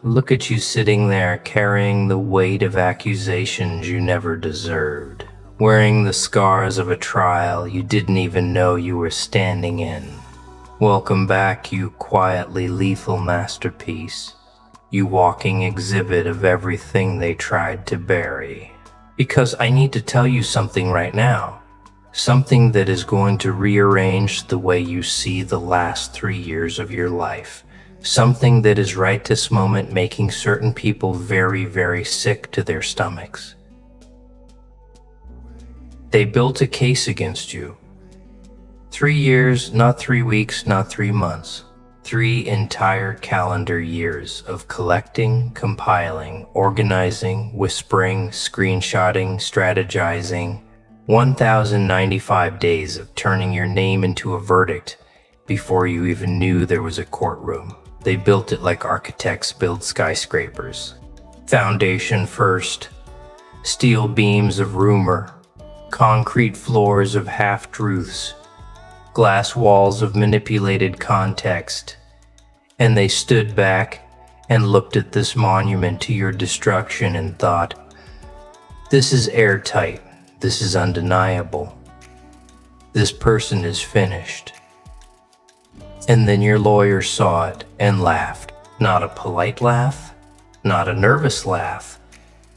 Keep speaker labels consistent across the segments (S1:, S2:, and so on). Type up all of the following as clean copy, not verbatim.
S1: Look at you sitting there carrying the weight of accusations you never deserved, wearing the scars of a trial you didn't even know you were standing in. Welcome back, you quietly lethal masterpiece, you walking exhibit of everything they tried to bury. Because I need to tell you something right now, something that is going to rearrange the way you see the last 3 years of your life. Something that is right this moment making certain people very, very sick to their stomachs. They built a case against you. 3 years, not 3 weeks, not 3 months. 3 entire calendar years of collecting, compiling, organizing, whispering, screenshotting, strategizing. 1,095 days of turning your name into a verdict before you even knew there was a courtroom. They built it like architects build skyscrapers. Foundation first, steel beams of rumor, concrete floors of half-truths, glass walls of manipulated context. And they stood back and looked at this monument to your destruction and thought, this is airtight, this is undeniable. This person is finished. And then your lawyer saw it and laughed. Not a polite laugh, not a nervous laugh.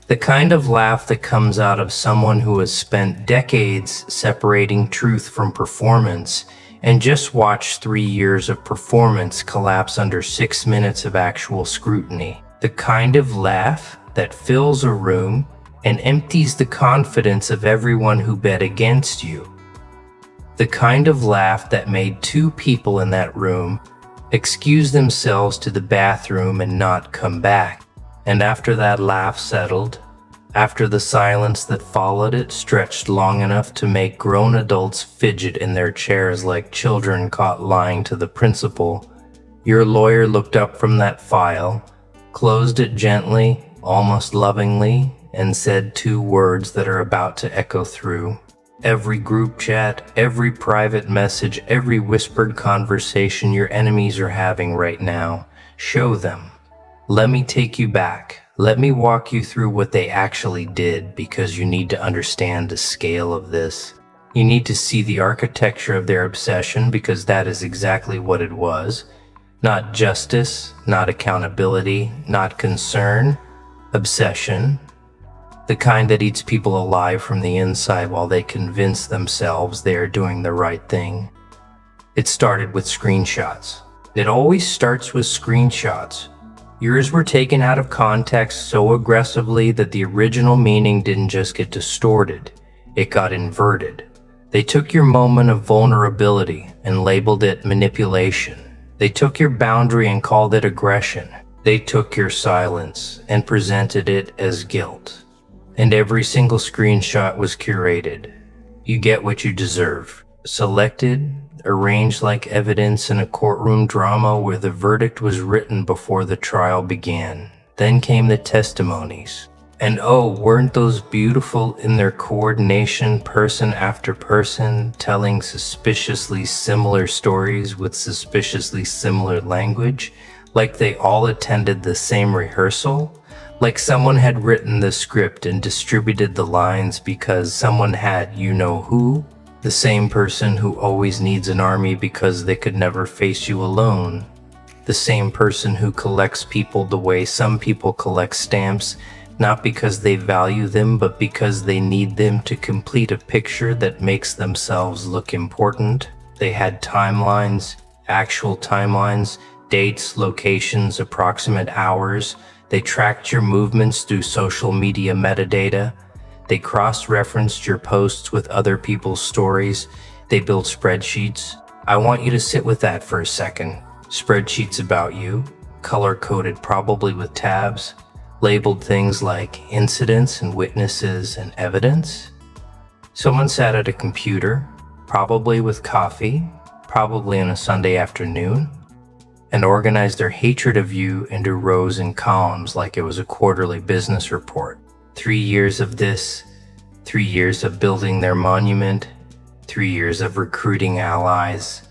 S1: The kind of laugh that comes out of someone who has spent decades separating truth from performance and just watched 3 years of performance collapse under 6 minutes of actual scrutiny. The kind of laugh that fills a room and empties the confidence of everyone who bet against you. The kind of laugh that made 2 people in that room excuse themselves to the bathroom and not come back. And after that laugh settled, after the silence that followed it stretched long enough to make grown adults fidget in their chairs like children caught lying to the principal, your lawyer looked up from that file, closed it gently, almost lovingly, and said 2 words that are about to echo through every group chat, every private message, every whispered conversation your enemies are having right now. Show them. Let me take you back. Let me walk you through what they actually did, because you need to understand the scale of this. You need to see the architecture of their obsession, because that is exactly what it was. Not justice, not accountability, not concern. Obsession. The kind that eats people alive from the inside while they convince themselves they are doing the right thing. It started with screenshots. It always starts with screenshots. Yours were taken out of context so aggressively that the original meaning didn't just get distorted, it got inverted. They took your moment of vulnerability and labeled it manipulation. They took your boundary and called it aggression. They took your silence and presented it as guilt. And every single screenshot was curated. You get what you deserve. Selected, arranged like evidence in a courtroom drama where the verdict was written before the trial began. Then came the testimonies. And oh, weren't those beautiful in their coordination, person after person, telling suspiciously similar stories with suspiciously similar language, like they all attended the same rehearsal? Like someone had written the script and distributed the lines because someone had you-know-who? The same person who always needs an army because they could never face you alone. The same person who collects people the way some people collect stamps, not because they value them, but because they need them to complete a picture that makes themselves look important. They had timelines, actual timelines, dates, locations, approximate hours. They tracked your movements through social media metadata. They cross-referenced your posts with other people's stories. They built spreadsheets. I want you to sit with that for a second. Spreadsheets about you, color-coded probably with tabs, labeled things like incidents and witnesses and evidence. Someone sat at a computer, probably with coffee, probably on a Sunday afternoon, and organized their hatred of you into rows and columns like it was a quarterly business report. 3 years of this, 3 years of building their monument, 3 years of recruiting allies,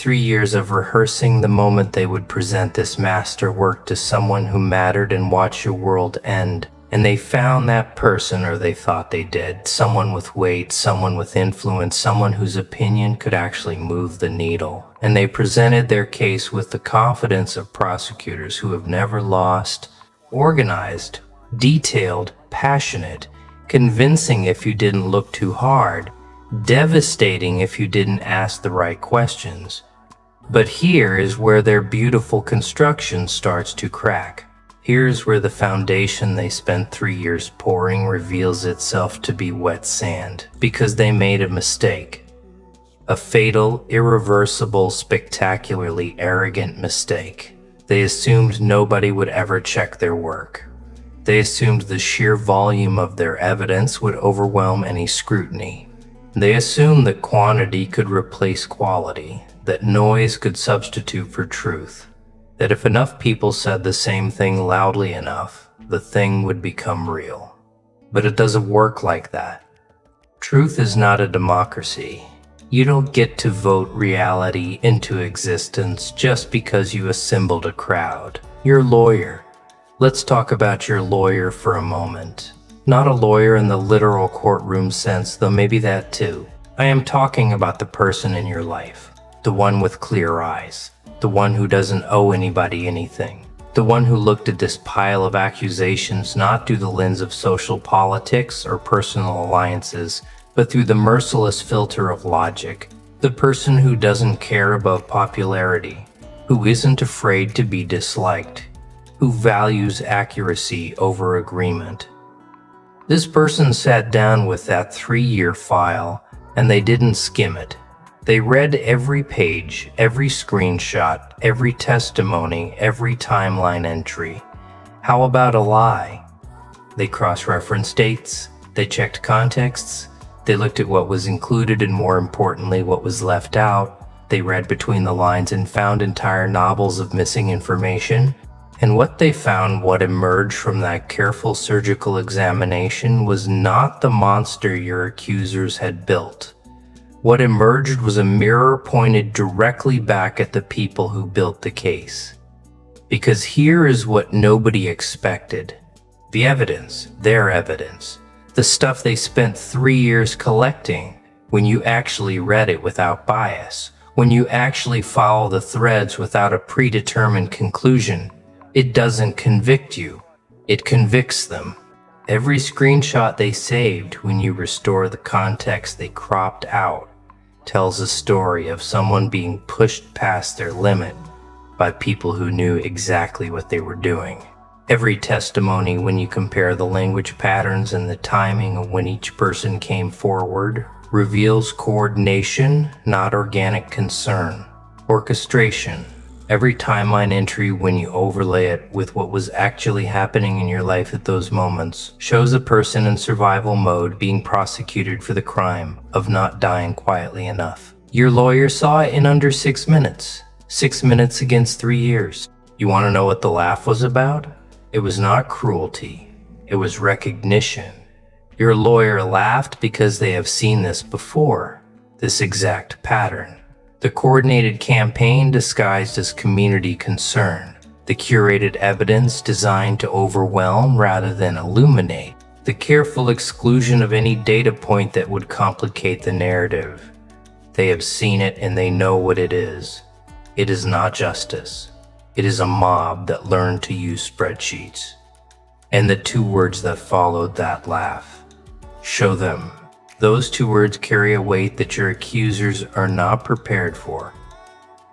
S1: 3 years of rehearsing the moment they would present this masterwork to someone who mattered and watch your world end. And they found that person, or they thought they did, someone with weight, someone with influence, someone whose opinion could actually move the needle. And they presented their case with the confidence of prosecutors who have never lost, organized, detailed, passionate, convincing if you didn't look too hard, devastating if you didn't ask the right questions. But here is where their beautiful construction starts to crack. Here's where the foundation they spent 3 years pouring reveals itself to be wet sand, because they made a mistake. A fatal, irreversible, spectacularly arrogant mistake. They assumed nobody would ever check their work. They assumed the sheer volume of their evidence would overwhelm any scrutiny. They assumed that quantity could replace quality, that noise could substitute for truth, that if enough people said the same thing loudly enough, the thing would become real. But it doesn't work like that. Truth is not a democracy. You don't get to vote reality into existence just because you assembled a crowd. Your lawyer. Let's talk about your lawyer for a moment. Not a lawyer in the literal courtroom sense, though maybe that too. I am talking about the person in your life. The one with clear eyes. The one who doesn't owe anybody anything. The one who looked at this pile of accusations not through the lens of social politics or personal alliances, but through the merciless filter of logic. The person who doesn't care about popularity, who isn't afraid to be disliked, who values accuracy over agreement. This person sat down with that 3-year file, and they didn't skim it. They read every page, every screenshot, every testimony, every timeline entry. How about a lie? They cross-referenced dates, they checked contexts, they looked at what was included and, more importantly, what was left out. They read between the lines and found entire novels of missing information. And what they found, what emerged from that careful surgical examination, was not the monster your accusers had built. What emerged was a mirror pointed directly back at the people who built the case. Because here is what nobody expected. The evidence, their evidence, the stuff they spent 3 years collecting, when you actually read it without bias, when you actually follow the threads without a predetermined conclusion, it doesn't convict you, it convicts them. Every screenshot they saved, when you restore the context they cropped out, tells a story of someone being pushed past their limit by people who knew exactly what they were doing. Every testimony, when you compare the language patterns and the timing of when each person came forward, reveals coordination, not organic concern. Orchestration. Every timeline entry, when you overlay it with what was actually happening in your life at those moments, shows a person in survival mode being prosecuted for the crime of not dying quietly enough. Your lawyer saw it in under 6 minutes. 6 minutes against 3 years. You want to know what the laugh was about? It was not cruelty. It was recognition. Your lawyer laughed because they have seen this before, this exact pattern. The coordinated campaign disguised as community concern. The curated evidence designed to overwhelm rather than illuminate. The careful exclusion of any data point that would complicate the narrative. They have seen it and they know what it is. It is not justice. It is a mob that learned to use spreadsheets. And the 2 words that followed that laugh. Show them. Those 2 words carry a weight that your accusers are not prepared for.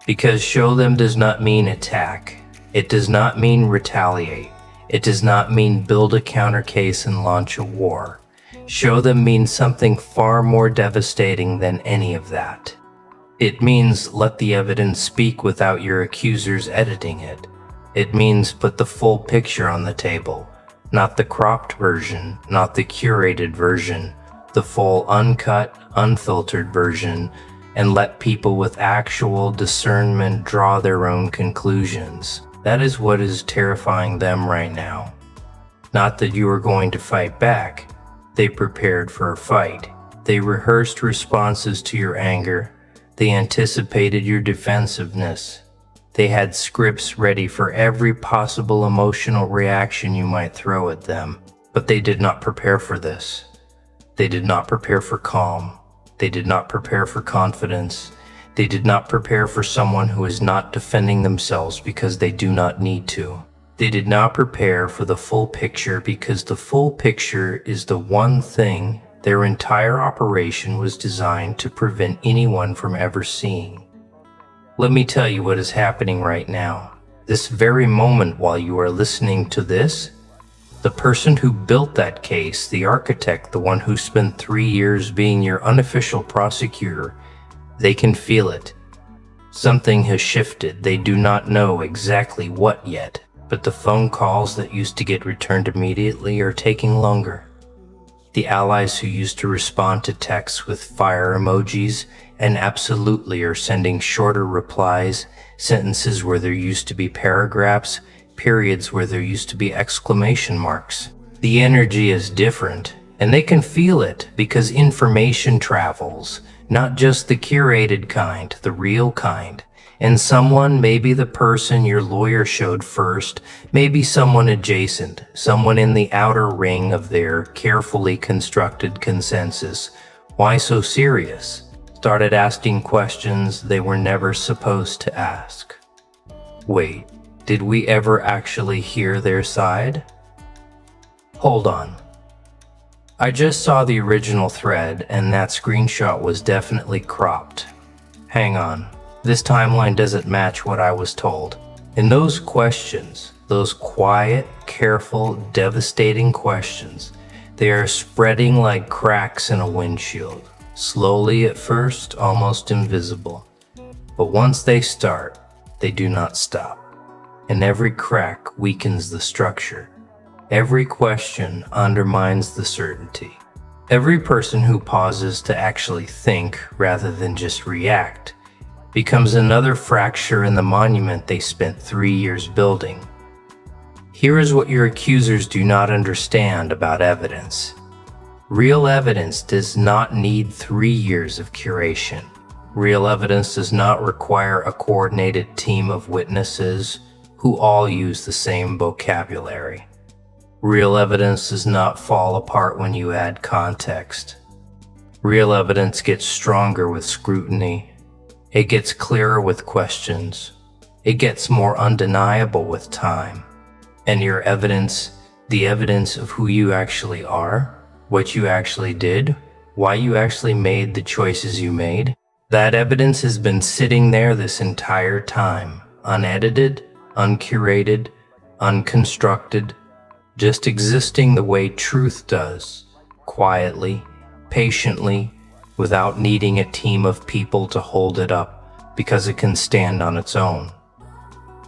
S1: Because show them does not mean attack. It does not mean retaliate. It does not mean build a counter case and launch a war. Show them means something far more devastating than any of that. It means let the evidence speak without your accusers editing it. It means put the full picture on the table, not the cropped version, not the curated version, the full uncut, unfiltered version, and let people with actual discernment draw their own conclusions. That is what is terrifying them right now. Not that you are going to fight back. They prepared for a fight. They rehearsed responses to your anger. They anticipated your defensiveness. They had scripts ready for every possible emotional reaction you might throw at them. But they did not prepare for this. They did not prepare for calm. They did not prepare for confidence. They did not prepare for someone who is not defending themselves because they do not need to. They did not prepare for the full picture because the full picture is the one thing their entire operation was designed to prevent anyone from ever seeing. Let me tell you what is happening right now. This very moment while you are listening to this, the person who built that case, the architect, the one who spent 3 years being your unofficial prosecutor, they can feel it. Something has shifted. They do not know exactly what yet, but the phone calls that used to get returned immediately are taking longer. The allies who used to respond to texts with fire emojis and absolutely are sending shorter replies, sentences where there used to be paragraphs, periods where there used to be exclamation marks. The energy is different, and they can feel it because information travels, not just the curated kind, the real kind. And someone, maybe the person your lawyer showed first, maybe someone adjacent, someone in the outer ring of their carefully constructed consensus, why so serious? Started asking questions they were never supposed to ask. Wait, did we ever actually hear their side? Hold on. I just saw the original thread and that screenshot was definitely cropped. Hang on. This timeline doesn't match what I was told. In those questions, those quiet, careful, devastating questions, they are spreading like cracks in a windshield. Slowly at first, almost invisible. But once they start, they do not stop. And every crack weakens the structure. Every question undermines the certainty. Every person who pauses to actually think rather than just react becomes another fracture in the monument they spent 3 years building. Here is what your accusers do not understand about evidence. Real evidence does not need 3 years of curation. Real evidence does not require a coordinated team of witnesses who all use the same vocabulary. Real evidence does not fall apart when you add context. Real evidence gets stronger with scrutiny. It gets clearer with questions. It gets more undeniable with time. And your evidence, the evidence of who you actually are, what you actually did, why you actually made the choices you made, that evidence has been sitting there this entire time, unedited, uncurated, unconstructed, just existing the way truth does, quietly, patiently, without needing a team of people to hold it up, because it can stand on its own.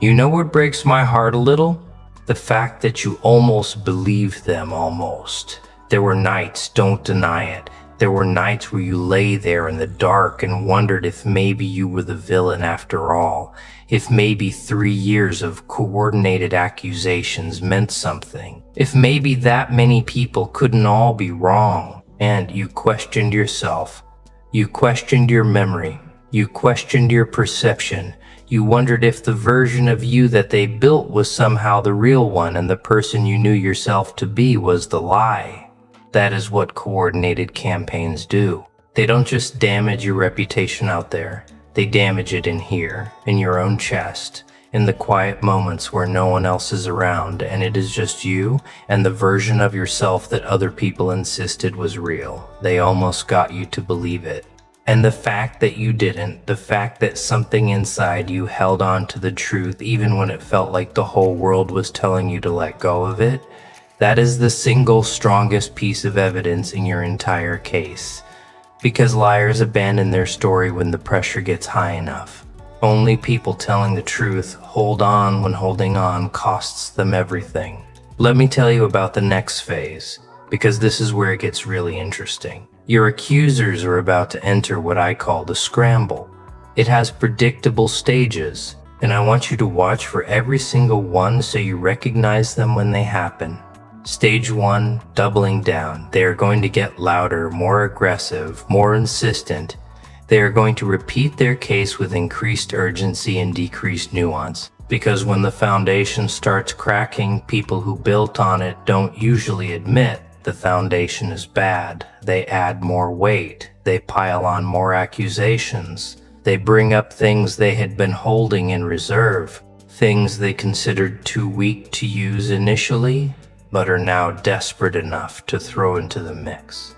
S1: You know what breaks my heart a little? The fact that you almost believe them, almost. There were nights, don't deny it. There were nights where you lay there in the dark and wondered if maybe you were the villain after all, if maybe 3 years of coordinated accusations meant something, if maybe that many people couldn't all be wrong. And you questioned yourself. You questioned your memory. You questioned your perception. You wondered if the version of you that they built was somehow the real one and the person you knew yourself to be was the lie. That is what coordinated campaigns do. They don't just damage your reputation out there. They damage it in here, in your own chest, in the quiet moments where no one else is around and it is just you and the version of yourself that other people insisted was real. They almost got you to believe it. And the fact that you didn't, the fact that something inside you held on to the truth even when it felt like the whole world was telling you to let go of it, that is the single strongest piece of evidence in your entire case. Because liars abandon their story when the pressure gets high enough. Only people telling the truth hold on when holding on costs them everything. Let me tell you about the next phase, because this is where it gets really interesting. Your accusers are about to enter what I call the scramble. It has predictable stages, and I want you to watch for every single one so you recognize them when they happen. Stage 1, doubling down. They are going to get louder, more aggressive, more insistent. They are going to repeat their case with increased urgency and decreased nuance. Because when the foundation starts cracking, people who built on it don't usually admit the foundation is bad. They add more weight. They pile on more accusations. They bring up things they had been holding in reserve, things they considered too weak to use initially, but are now desperate enough to throw into the mix.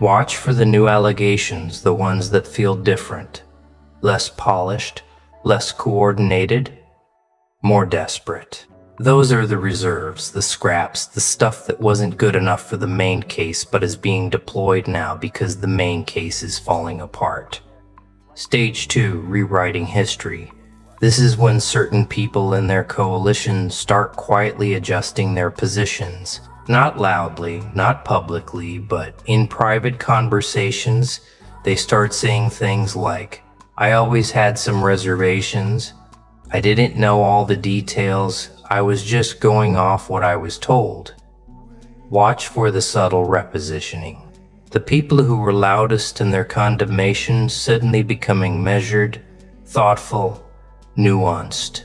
S1: Watch for the new allegations, the ones that feel different, less polished, less coordinated, more desperate. Those are the reserves, the scraps, the stuff that wasn't good enough for the main case but is being deployed now because the main case is falling apart. Stage 2, rewriting history. This is when certain people in their coalition start quietly adjusting their positions. Not loudly, not publicly, but in private conversations, they start saying things like, "I always had some reservations. I didn't know all the details. I was just going off what I was told." Watch for the subtle repositioning. The people who were loudest in their condemnation suddenly becoming measured, thoughtful, nuanced.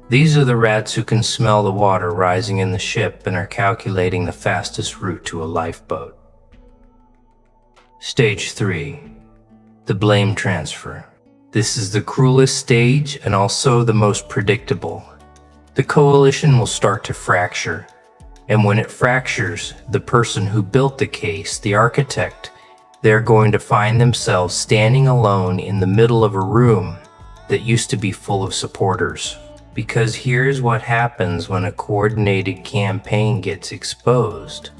S1: These are the rats who can smell the water rising in the ship and are calculating the fastest route to a lifeboat. Stage 3. The blame transfer. This is the cruelest stage and also the most predictable. The coalition will start to fracture, and when it fractures, the person who built the case, the architect, they're going to find themselves standing alone in the middle of a room that used to be full of supporters. Because here's what happens when a coordinated campaign gets exposed.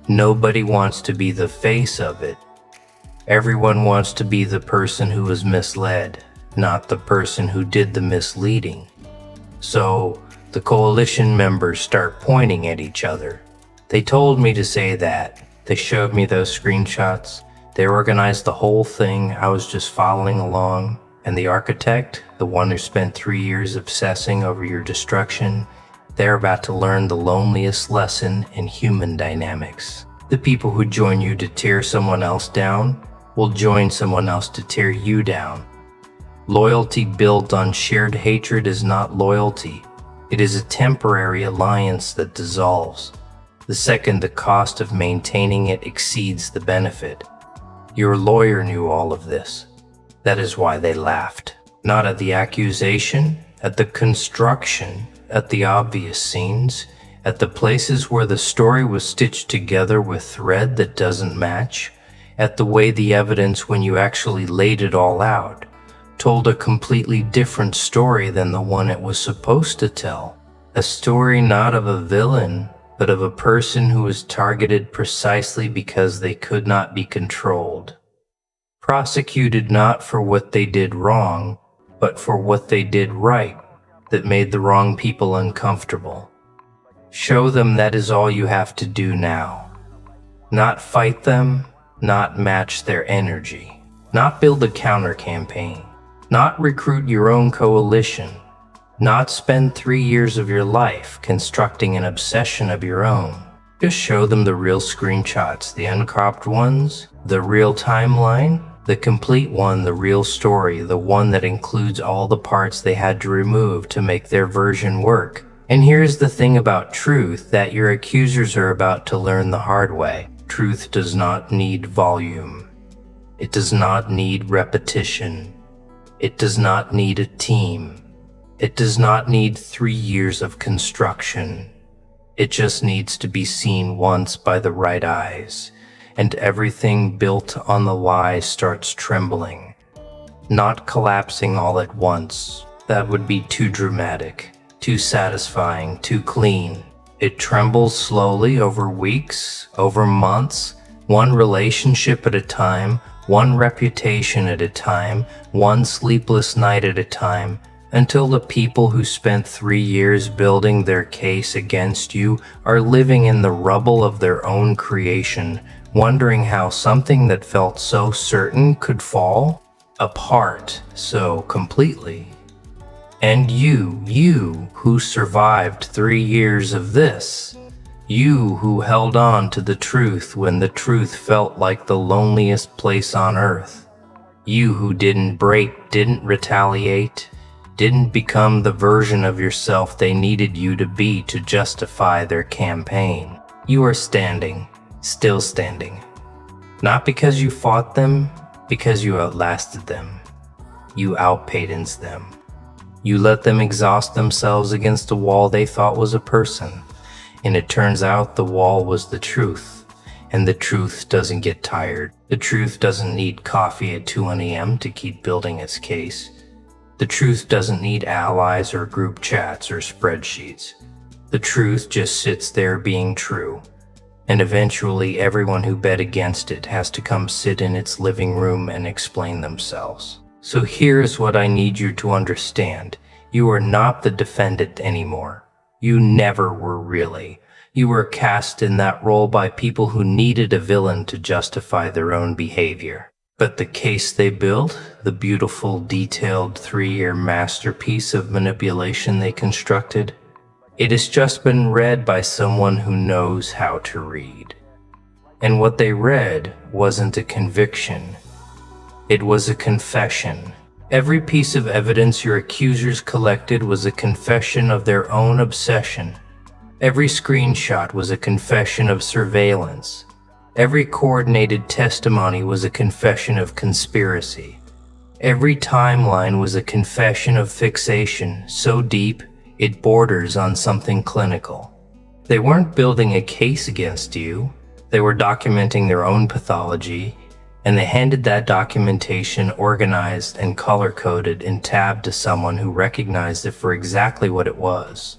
S1: Nobody wants to be the face of it. Everyone wants to be the person who was misled, not the person who did the misleading. So, the coalition members start pointing at each other. They told me to say that. They showed me those screenshots. They organized the whole thing. I was just following along. And the architect, the one who spent 3 years obsessing over your destruction, they're about to learn the loneliest lesson in human dynamics. The people who join you to tear someone else down will join someone else to tear you down. Loyalty built on shared hatred is not loyalty. It is a temporary alliance that dissolves the second the cost of maintaining it exceeds the benefit. Your lawyer knew all of this. That is why they laughed. Not at the accusation, at the construction, at the obvious scenes, at the places where the story was stitched together with thread that doesn't match, at the way the evidence, when you actually laid it all out, told a completely different story than the one it was supposed to tell. A story not of a villain, but of a person who was targeted precisely because they could not be controlled. Prosecuted not for what they did wrong, but for what they did right that made the wrong people uncomfortable. Show them that is all you have to do now. Not fight them, not match their energy, not build a counter-campaign, not recruit your own coalition, not spend 3 years of your life constructing an obsession of your own. Just show them the real screenshots, the uncropped ones, the real timeline, the complete one, the real story, the one that includes all the parts they had to remove to make their version work. And here's the thing about truth that your accusers are about to learn the hard way. Truth does not need volume. It does not need repetition. It does not need a team. It does not need 3 years of construction. It just needs to be seen once by the right eyes, and everything built on the lie starts trembling, not collapsing all at once. That would be too dramatic, too satisfying, too clean. It trembles slowly over weeks, over months, one relationship at a time, one reputation at a time, one sleepless night at a time, until the people who spent 3 years building their case against you are living in the rubble of their own creation, wondering how something that felt so certain could fall apart so completely. And you who survived 3 years of this, you who held on to the truth when the truth felt like the loneliest place on earth, You who didn't break, didn't retaliate, didn't become the version of yourself they needed you to be to justify their campaign. You are standing, still standing. Not because you fought them, because you outlasted them. You outpatensed them. You let them exhaust themselves against a wall they thought was a person. And it turns out the wall was the truth. And the truth doesn't get tired. The truth doesn't need coffee at 2 a.m. to keep building its case. The truth doesn't need allies or group chats or spreadsheets. The truth just sits there being true. And eventually everyone who bet against it has to come sit in its living room and explain themselves. So here's what I need you to understand. You are not the defendant anymore. You never were really. You were cast in that role by people who needed a villain to justify their own behavior. But the case they built, the beautiful, detailed 3-year masterpiece of manipulation they constructed, it has just been read by someone who knows how to read. And what they read wasn't a conviction. It was a confession. Every piece of evidence your accusers collected was a confession of their own obsession. Every screenshot was a confession of surveillance. Every coordinated testimony was a confession of conspiracy. Every timeline was a confession of fixation so deep it borders on something clinical. They weren't building a case against you. They were documenting their own pathology, and they handed that documentation organized and color-coded and tabbed to someone who recognized it for exactly what it was.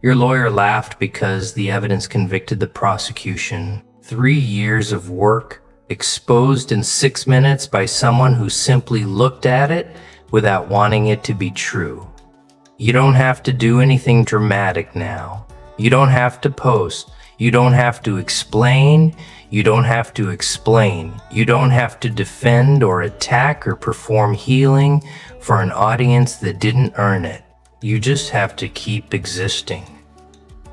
S1: Your lawyer laughed because the evidence convicted the prosecution. 3 years of work exposed in 6 minutes by someone who simply looked at it without wanting it to be true. You don't have to do anything dramatic now. You don't have to post. You don't have to explain. You don't have to explain. You don't have to defend or attack or perform healing for an audience that didn't earn it. You just have to keep existing.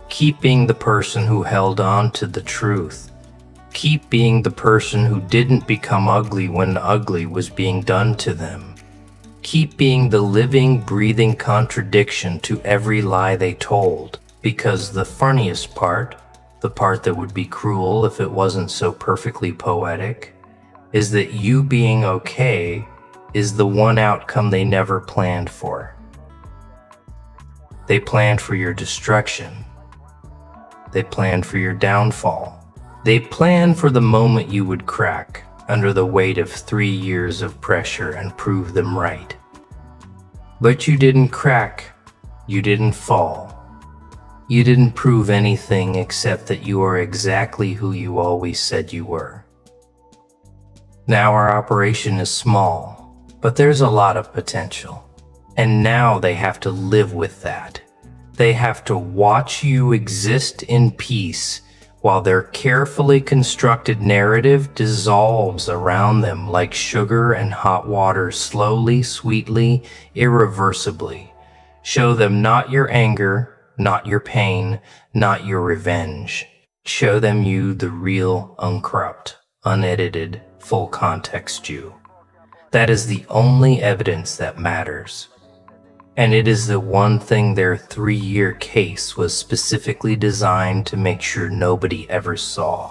S1: Keep being the person who held on to the truth. Keep being the person who didn't become ugly when ugly was being done to them. Keep being the living, breathing contradiction to every lie they told. Because the funniest part, the part that would be cruel if it wasn't so perfectly poetic, is that you being okay is the one outcome they never planned for. They planned for your destruction. They planned for your downfall. They planned for the moment you would crack under the weight of 3 years of pressure and prove them right. But you didn't crack. You didn't fall. You didn't prove anything except that you are exactly who you always said you were. Now our operation is small, but there's a lot of potential. And now they have to live with that. They have to watch you exist in peace while their carefully constructed narrative dissolves around them like sugar and hot water, slowly, sweetly, irreversibly. Show them not your anger, not your pain, not your revenge. Show them you, the real, uncorrupt, unedited, full context you. That is the only evidence that matters. And it is the one thing their 3-year case was specifically designed to make sure nobody ever saw.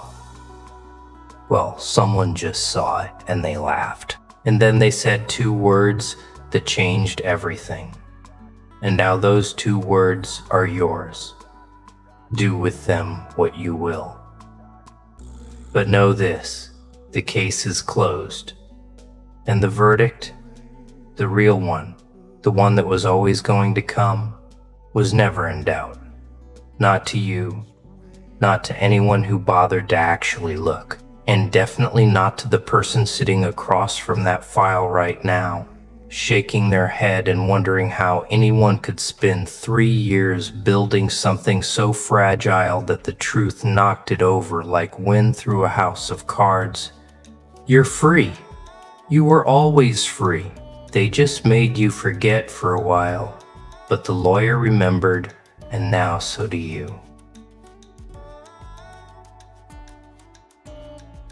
S1: Well, someone just saw it and they laughed. And then they said 2 words that changed everything. And now those 2 words are yours. Do with them what you will. But know this, the case is closed. And the verdict, the real one, the one that was always going to come, was never in doubt. Not to you, not to anyone who bothered to actually look, and definitely not to the person sitting across from that file right now, shaking their head and wondering how anyone could spend 3 years building something so fragile that the truth knocked it over like wind through a house of cards. You're free. You were always free. They just made you forget for a while, but the lawyer remembered, and now so do you.